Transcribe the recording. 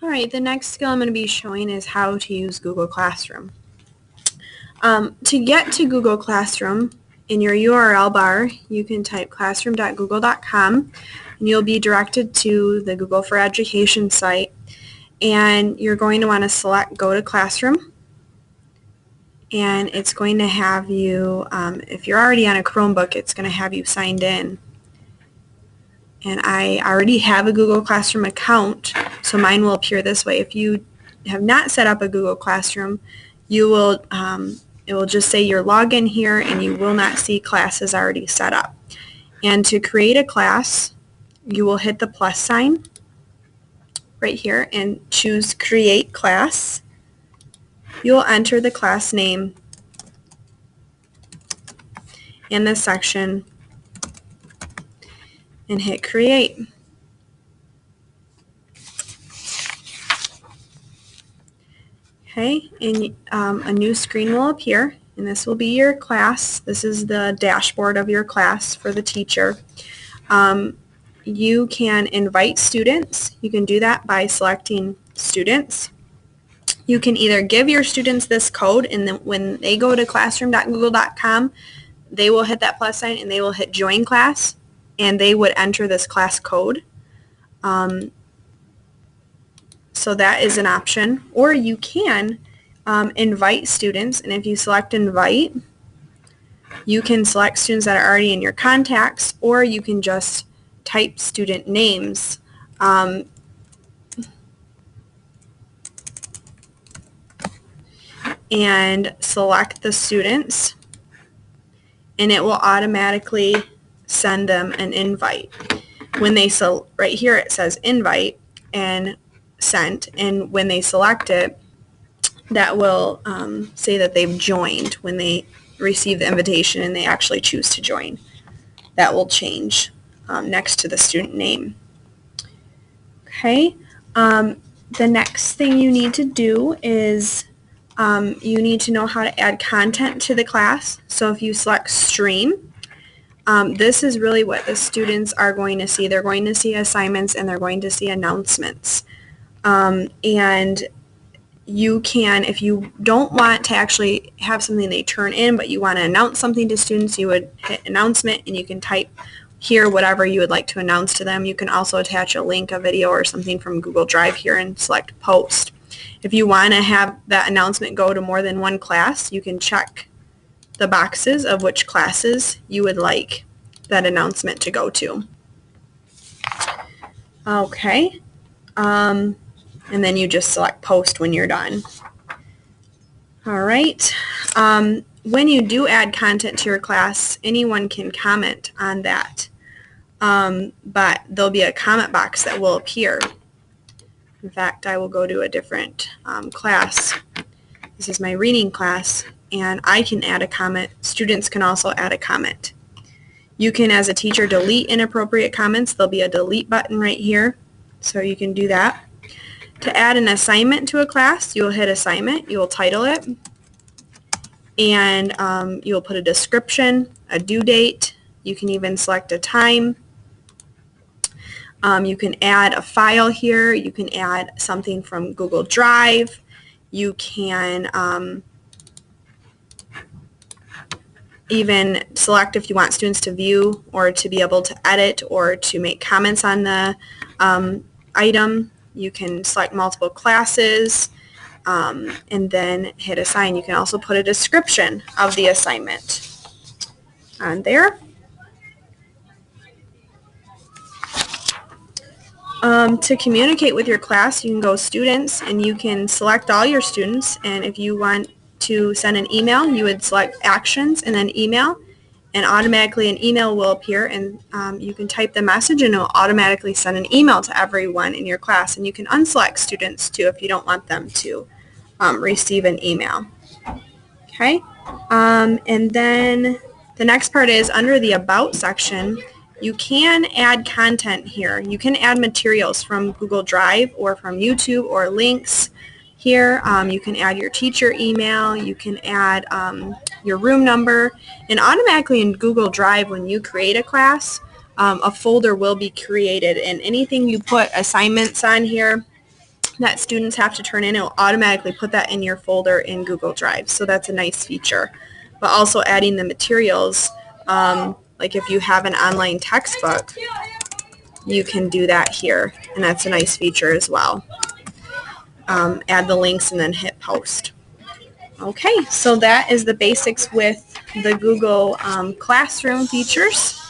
Alright, the next skill I'm going to be showing is how to use Google Classroom. To get to Google Classroom, in your URL bar, you can type classroom.google.com and you'll be directed to the Google for Education site, and you're going to want to select Go to Classroom, and it's going to have you, if you're already on a Chromebook, it's going to have you signed in. And I already have a Google Classroom account, so mine will appear this way. If you have not set up a Google Classroom, you will it will just say your login here, and you will not see classes already set up. And to create a class, you will hit the plus sign right here and choose Create Class. You will enter the class name in the section and hit Create. Okay, and a new screen will appear, and this will be your class. This is the dashboard of your class for the teacher. You can invite students. You can do that by selecting Students. You can either give your students this code, and then when they go to classroom.google.com, they will hit that plus sign and they will hit Join Class, and they would enter this class code. So that is an option. Or you can invite students, and if you select Invite, you can select students that are already in your contacts, or you can just type student names. And select the students, and it will automatically send them an invite. When they right here it says invite and sent, and when they select it, that will say that they've joined when they receive the invitation and they actually choose to join. That will change next to the student name. Okay, the next thing you need to do is you need to know how to add content to the class. So if you select Stream, this is really what the students are going to see. They're going to see assignments and they're going to see announcements. And you can, if you don't want to actually have something they turn in, but you want to announce something to students, you would hit Announcement, and you can type here whatever you would like to announce to them. You can also attach a link, a video, or something from Google Drive here and select Post. If you want to have that announcement go to more than one class, you can check the boxes of which classes you would like that announcement to go to. Okay. And then you just select Post when you're done. All right. When you do add content to your class, anyone can comment on that. But there'll be a comment box that will appear. In fact, I will go to a different class. This is my reading class, and I can add a comment. Students can also add a comment. You can, as a teacher, delete inappropriate comments. There'll be a delete button right here, so you can do that. To add an assignment to a class, you will hit Assignment, you will title it, and you will put a description, a due date. You can even select a time. You can add a file here. You can add something from Google Drive. You can even select if you want students to view or to be able to edit or to make comments on the item. You can select multiple classes and then hit Assign. You can also put a description of the assignment on there. To communicate with your class, you can go Students, and you can select all your students, and if you want to send an email, you would select Actions and then Email, and automatically an email will appear, and you can type the message and it will automatically send an email to everyone in your class. And you can unselect students too if you don't want them to receive an email. Okay, and then the next part is under the About section. You can add content here. You can add materials from Google Drive or from YouTube or links here. You can add your teacher email. You can add your room number. And automatically in Google Drive, when you create a class, a folder will be created. And anything you put assignments on here, that students have to turn in, it will automatically put that in your folder in Google Drive. So that's a nice feature. But also adding the materials, like if you have an online textbook, you can do that here, and that's a nice feature as well. Add the links and then hit post. Okay, so that is the basics with the Google Classroom features.